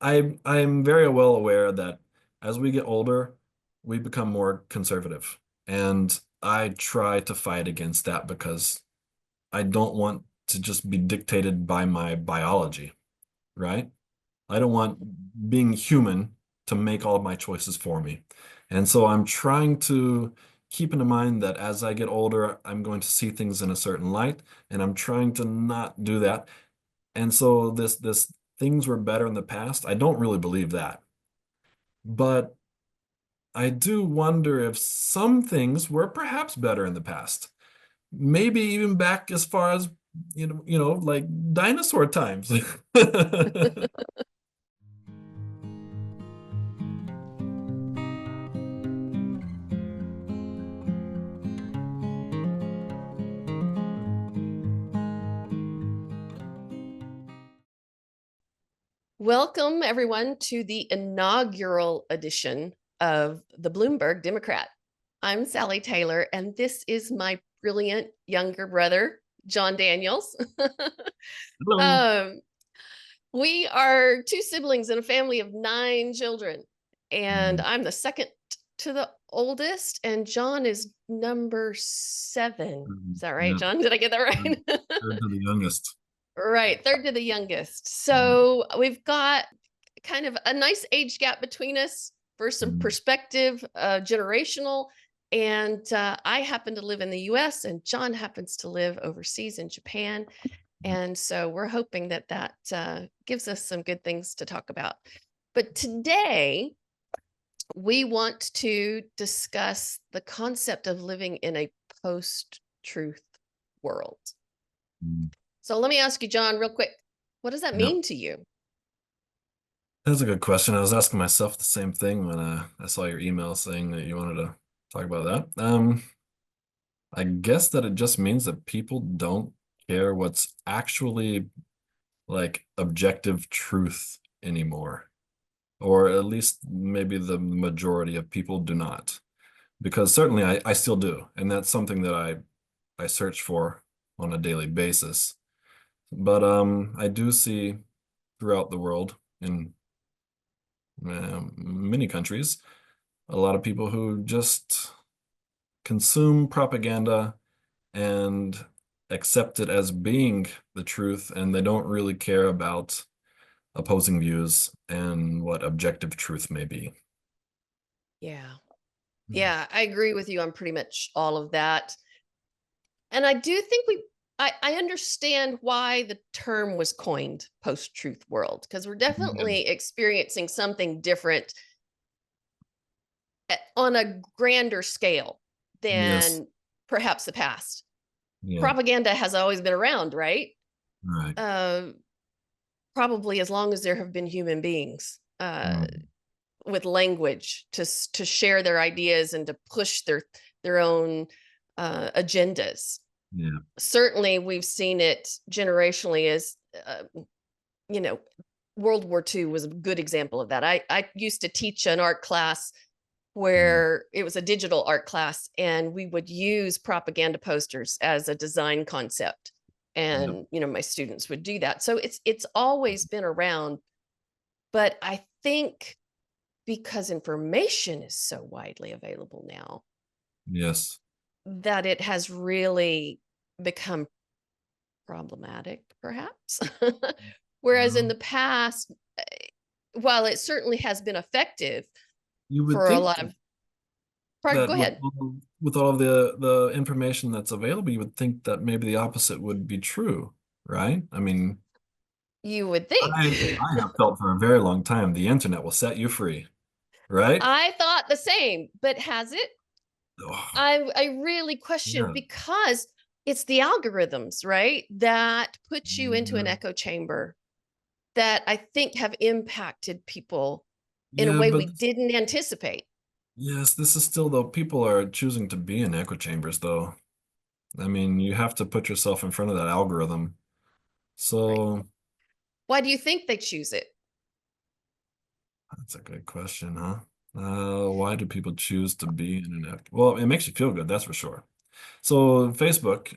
I'm very well aware that as we get older, we become more conservative. And I try to fight against that because I don't want to just be dictated by my biology, right? I don't want being human to make all of my choices for me. And so I'm trying to keep in mind that as I get older, I'm going to see things in a certain light, and I'm trying to not do that. And so this things were better in the past. I don't really believe that. But I do wonder if some things were perhaps better in the past. Maybe even back as far as like dinosaur times. Welcome, everyone, to the inaugural edition of the Bloomburg Democrat. I'm Sally Taylor, and this is my brilliant younger brother, John Daniels. Hello. um, we are two siblings in a family of 9 children, and Mm, I'm the second to the oldest, and John is number 7. Is that right, yeah, John? Did I get that third, right? third to the youngest. Right, third to the youngest. Mm, So we've got kind of a nice age gap between us for some mm, perspective, generational. And I happen to live in the US, and John happens to live overseas in Japan. And so we're hoping that gives us some good things to talk about. But today, we want to discuss the concept of living in a post truth world. mm. So let me ask you, John, real quick. What does that Yeah, mean to you? that's a good question. I was asking myself the same thing when I saw your email saying that you wanted to talk about that. I guess that it just means that people don't care what's actually like objective truth anymore, or at least maybe the majority of people do not. Because certainly I still do, and that's something that I search for on a daily basis. But I do see throughout the world in many countries a lot of people who just consume propaganda and accept it as being the truth, and they don't really care about opposing views and what objective truth may be. Yeah. Yeah, I agree with you on pretty much all of that. And I do think I understand why the term was coined post-truth world, because we're Yes. definitely experiencing something different on a grander scale Yes. than perhaps the past. Yeah. Propaganda has always been around, right? Right. Uh, Probably as long as there have been human beings. Mm. With language to share their ideas and to push their own agendas. Yeah. Certainly, we've seen it generationally as you know, World War II was a good example of that. I used to teach an art class Mm. where it was a digital art class, and we would use propaganda posters as a design concept. Yep. And my students would do that. So it's always been around, but I think because information is so widely available now, Yes. that it has really become problematic, perhaps. Whereas in Well, the past, while it certainly has been effective you would for a think lot of, pardon, that go ahead. with all of the information that's available, you would think that maybe the opposite would be true, right? I mean, You would think. I have felt for a very long time the internet will set you free, right? I thought the same, but has it? Oh, I really question, yeah. because it's the algorithms, right, that put you into an Yeah. echo chamber that I think have impacted people in a Yeah, way but we didn't anticipate. yes, this is still though people are choosing to be in echo chambers though. I mean, you have to put yourself in front of that algorithm. Right. So Why do you think they choose it? that's a good question, huh? Why do people choose to be in an echo? Well, it makes you feel good, that's for sure. So Facebook.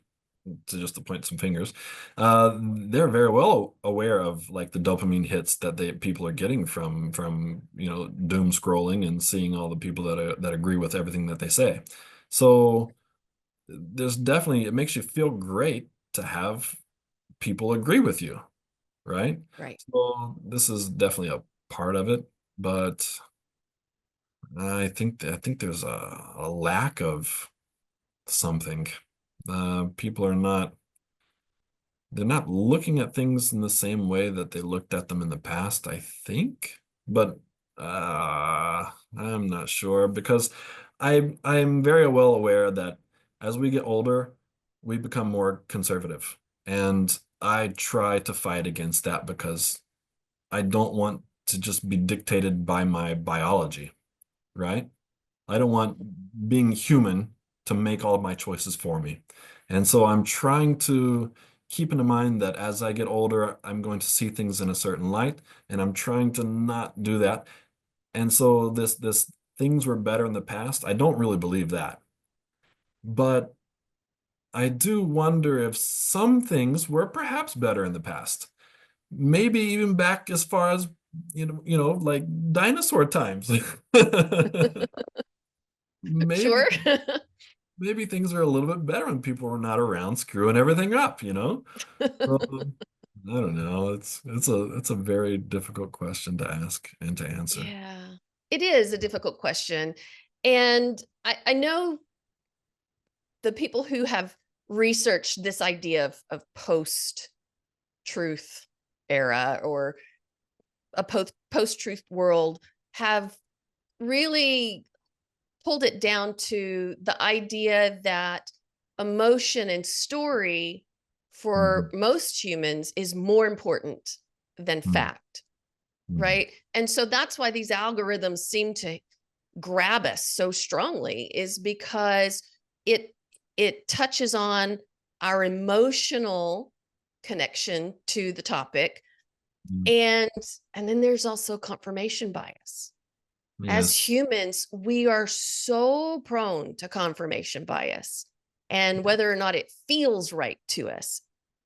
to just to point some fingers, they're very well aware of like the dopamine hits that people are getting from doom scrolling and seeing all the people that agree with everything that they say. So there's definitely, it makes you feel great to have people agree with you, right? Right. So this is definitely a part of it, but I think there's a lack of something. People are not they're not looking at things in the same way that they looked at them in the past, I think. But I'm not sure because I'm very well aware that as we get older, we become more conservative. And I try to fight against that because I don't want to just be dictated by my biology, right? I don't want being human to make all of my choices for me. And so I'm trying to keep in mind that as I get older, I'm going to see things in a certain light, and I'm trying to not do that. And so this things were better in the past. I don't really believe that. But I do wonder if some things were perhaps better in the past. Maybe even back as far as like dinosaur times. Maybe Sure. maybe things are a little bit better when people are not around screwing everything up, So, I don't know. It's a very difficult question to ask and to answer. Yeah, it is a difficult question. And I know the people who have researched this idea of post truth era or a post truth world have really pulled it down to the idea that emotion and story for Mhm, most humans is more important than mhm, fact, mhm. right? And so that's why these algorithms seem to grab us so strongly, is because it it touches on our emotional connection to the topic, Mhm. and then there's also confirmation bias. As Yes. humans, we are so prone to confirmation bias, and whether or not it feels right to us,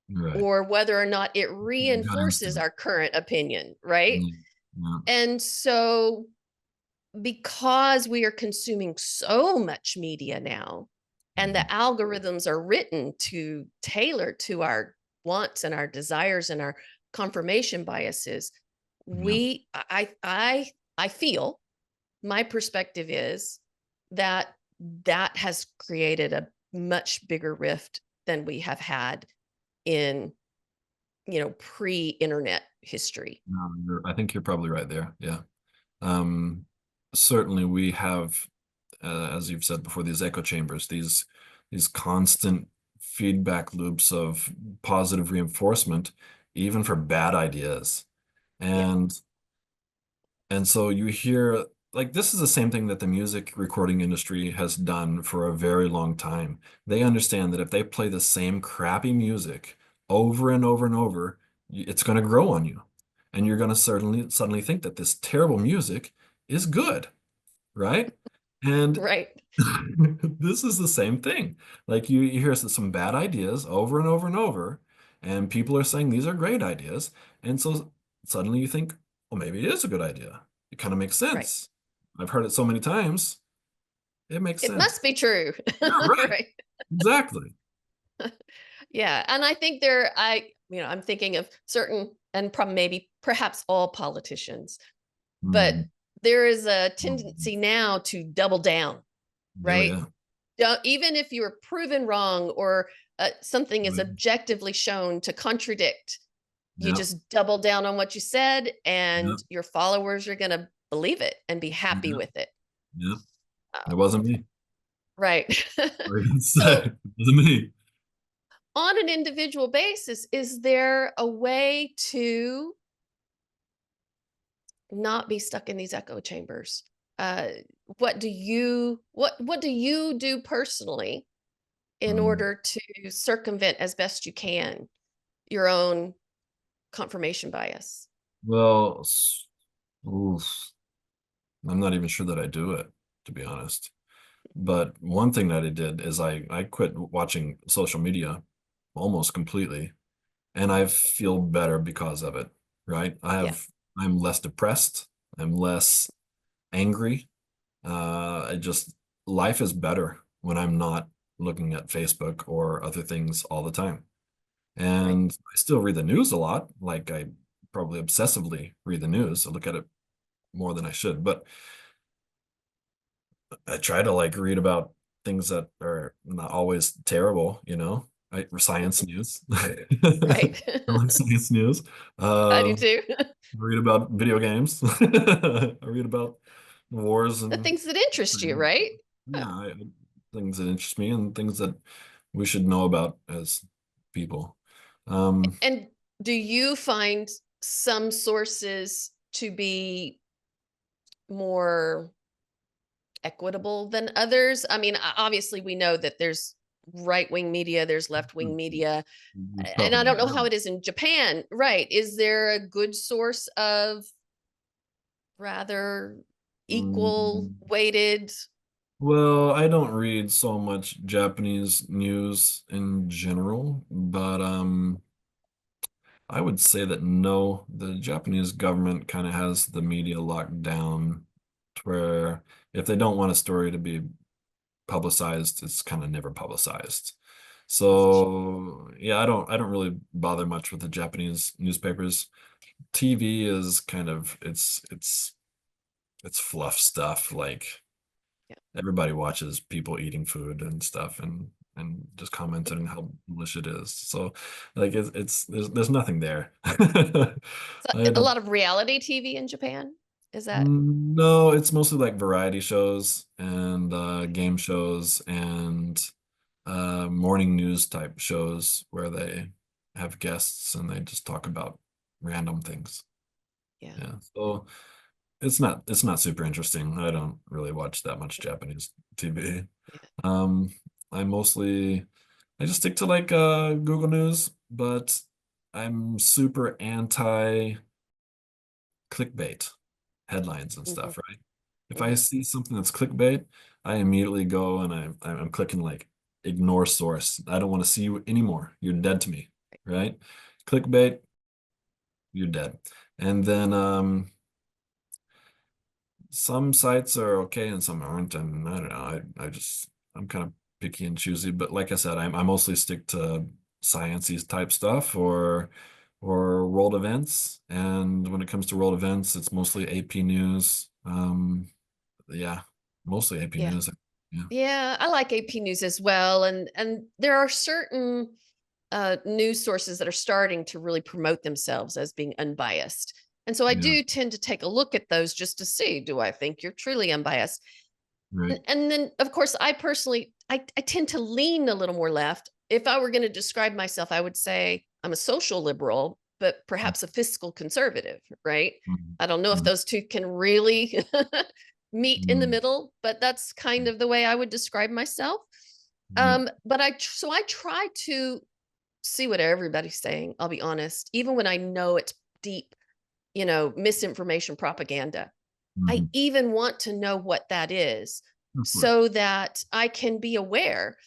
Right. or whether or not it Gut reinforces instinct. our current opinion, right? Yeah. Yeah. And so, because we are consuming so much media now, and the Mhm. algorithms are written to tailor to our wants and our desires and our confirmation biases, Yeah. we I feel, my perspective is that that has created a much bigger rift than we have had in, pre-internet history. No, I think you're probably right there. Yeah. Um, Certainly we have, as you've said before, these echo chambers, these constant feedback loops of positive reinforcement, even for bad ideas. Yeah. And and so you hear like this is the same thing that the music recording industry has done for a very long time. They understand that if they play the same crappy music over and over and over, it's going to grow on you. And you're going to certainly suddenly think that this terrible music is good, right? And Right. this is the same thing. Like you hear some bad ideas over and over and over, and people are saying these are great ideas. And so suddenly you think, well, maybe it is a good idea. It kind of makes Right. sense. I've heard it so many times, it makes It sense. must be true. Yeah, right. Right. Exactly. Yeah. And I think I'm thinking of certain, and maybe perhaps all politicians, but Mhm. there is a Mhm. tendency now to double down, Oh, right? yeah. Even if you were proven wrong, or something is Right. objectively shown to contradict, you Yeah. just double down on what you said, Yeah. and your followers are going to believe it and be happy Yeah. with it. Yeah. It Um, wasn't me. right. I can say So, it wasn't me. on an individual basis, is there a way to not be stuck in these echo chambers? Uh, what do you do personally in Mm. order to circumvent as best you can your own confirmation bias? Well, oof. I'm not even sure that I do it, to be honest. But one thing that I did is I quit watching social media. almost completely, and I feel better because of it, right? Yeah, I'm less depressed, I'm less angry. I just life is better when I'm not looking at Facebook or other things all the time. right. And I still read the news a lot, like I probably obsessively read the news. I look at it more than I should, but I try to like read about things that are not always terrible, science news. I Right. like science news. I do Uh, too. read about video games. I read about wars The and things that interest you, right? yeah, Yeah. things that interest me and things that we should know about as people. Um, And do you find some sources to be more equitable than others? I mean, obviously, we know that there's right wing media, there's left wing media, we've and covered I don't that. know how it is in Japan. Right. Is there a good source of rather equal Mm, weighted? well, I don't read so much Japanese news in general, but I would say that no, the Japanese government kind of has the media locked down to where if they don't want a story to be publicized, it's kind of never publicized. That's So yeah, I don't really bother much with the Japanese newspapers. TV is kind of it's fluff stuff. Like yeah. everybody watches people eating food and stuff and just commenting on how delicious it is. So like it's there's nothing there. So I a don't lot of reality TV in Japan. Is that No, it's mostly like variety shows and game shows and morning news type shows where they have guests and they just talk about random things. yeah. Yeah. So it's not super interesting. I don't really watch that much Japanese TV. Yeah. Um, I mostly I just stick to like Google News, but I'm super anti clickbait headlines and Hmm. stuff, right? If I Hmm. see something that's clickbait, I immediately go and I'm clicking like ignore source. I don't want to see you anymore. You're dead to me, right? Clickbait, you're dead. And then some sites are okay and some aren't, and I don't know. I'm kind of picky and choosy, but like I said, I mostly stick to sciencey type stuff or world events. And when it comes to world events, it's mostly AP News. Yeah, mostly AP Yeah. News. Yeah, Yeah, I like AP News as well, and there are certain news sources that are starting to really promote themselves as being unbiased, and so I yeah, do tend to take a look at those just to see, do I think you're truly unbiased? right. And then, of course, I personally, I tend to lean a little more left. If I were going to describe myself, I would say I'm a social liberal, but perhaps a fiscal conservative, right? Mhm, I don't know if mhm, those two can really meet in the mhm, middle, but that's kind of the way I would describe myself. yeah, But so I try to see what everybody's saying. I'll be honest, even when I know it's deep, misinformation propaganda. I mhm. even want to know what that is Of course. so that I can be aware.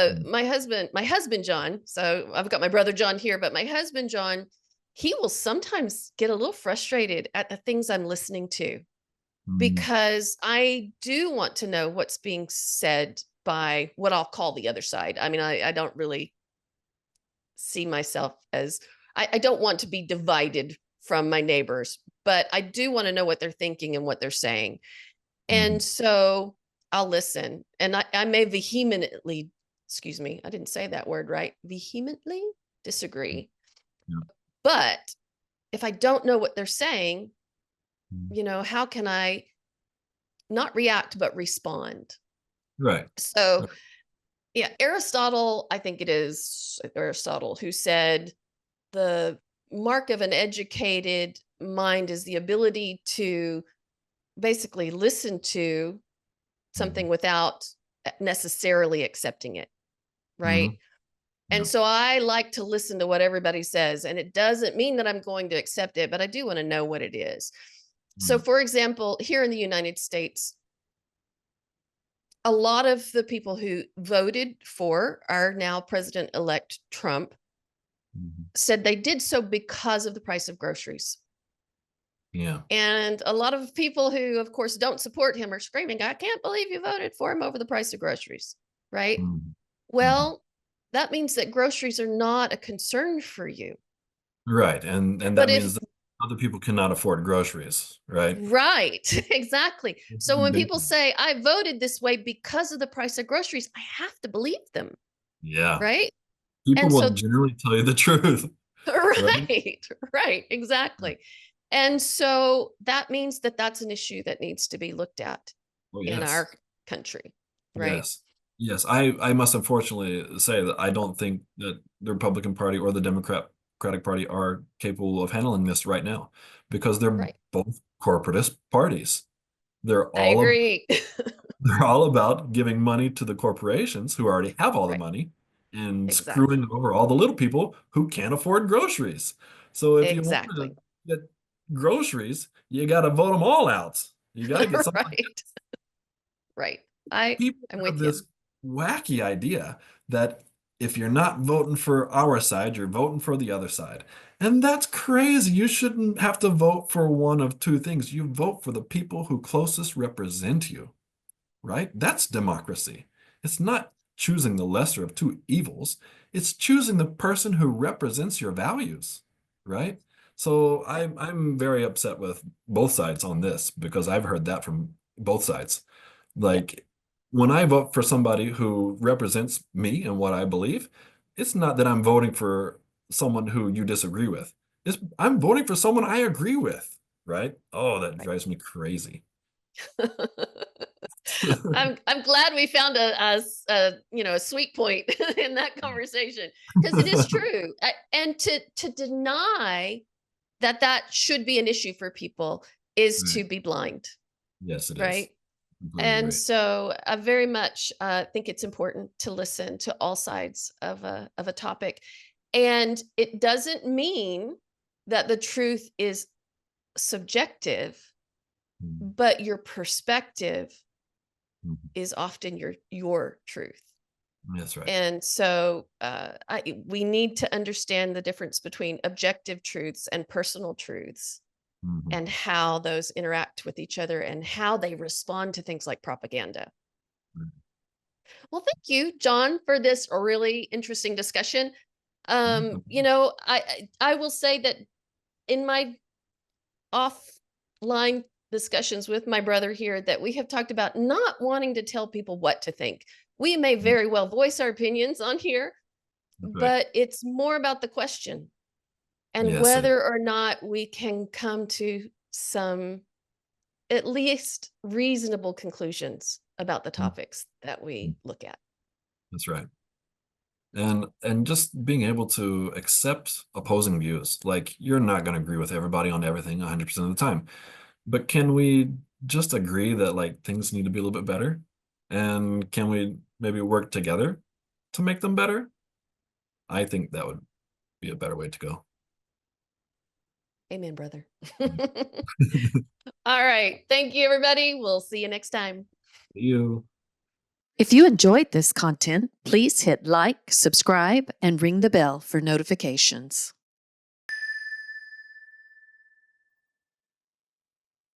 Mhm, My husband John, so I've got my brother John here, but my husband John, he will sometimes get a little frustrated at the things I'm listening to mhm, because I do want to know what's being said by what I'll call the other side. I mean, I don't really see myself as, I don't want to be divided from my neighbors, but I do want to know what they're thinking and what they're saying. mhm. And so I'll listen. And I may vehemently, excuse me, I didn't say that word right, vehemently disagree. Yeah. But if I don't know what they're saying, Mhm. how can I not react, but respond? Right. So, Right. yeah, Aristotle, I think it is Aristotle who said the mark of an educated mind is the ability to basically listen to something Mhm, without necessarily accepting it, right? mhm. And Yeah. so I like to listen to what everybody says. And it doesn't mean that I'm going to accept it, but I do want to know what it is. So, Right. for example, here in the United States, a lot of the people who voted for our now President-elect Trump Mhm. said they did so because of the price of groceries. Yeah. And a lot of people who, of course, don't support him are screaming, I can't believe you voted for him over the price of groceries. Right. Mhm. Mhm. Well, that means that groceries are not a concern for you. Right. And But that if means that other people cannot afford groceries, right? Right, exactly. So when people Bacon. say, I voted this way because of the price of groceries, I have to believe them. Yeah. Right. People And will so, generally tell you the truth, right? right, right, exactly. And so that means that that's an issue that needs to be looked at Oh, in yes. our country. Right. Yes. Yes. I must unfortunately say that I don't think that the Republican Party or the Democratic Party are capable of handling this right now because they're Right. both corporatist parties. They're I all ab- agree. they're all about giving money to the corporations who already have all the Right. money and Exactly. screwing over all the little people who can't afford groceries. So if you want to Exactly. get groceries, you got to vote them all out. You got to get something. Right. Right. People I'm have with you. this wacky idea that if you're not voting for our side, you're voting for the other side. And that's crazy. You shouldn't have to vote for one of two things. You vote for the people who closest represent you, right? That's democracy. It's not choosing the lesser of two evils. It's choosing the person who represents your values, right? So Right. I'm very upset with both sides on this because I've heard that from both sides. Yep. Like when I vote for somebody who represents me and what I believe, it's not that I'm voting for someone who you disagree with. I'm voting for someone I agree with, right? Oh, that Right. drives me crazy. I'm glad we found a sweet point in that conversation, because it is true. And to deny that that should be an issue for people is Right. to be blind. Yes, it is. Right. Completely And agree. so I very much think it's important to listen to all sides of a topic. And it doesn't mean that the truth is subjective, Mhm. but your perspective Mhm. is often your truth. That's right. And so we need to understand the difference between objective truths and personal truths, Mhm. and how those interact with each other and how they respond to things like propaganda. Right. Well, thank you, John, for this really interesting discussion. Mhm. I will say that in my offline discussions with my brother here, that we have talked about not wanting to tell people what to think. We may Mhm. very well voice our opinions on here, That's right. but it's more about the question and Yes, it is. whether or not we can come to some at least reasonable conclusions about the Mhm. topics that we look at. That's right. And just being able to accept opposing views. Like you're not going to agree with everybody on everything 100% of the time. But can we just agree that like things need to be a little bit better? And can we maybe work together to make them better? I think that would be a better way to go. Amen, brother. Mm. All right. Thank you, everybody. We'll see you next time. You. If you enjoyed this content, please hit like, subscribe, and ring the bell for notifications.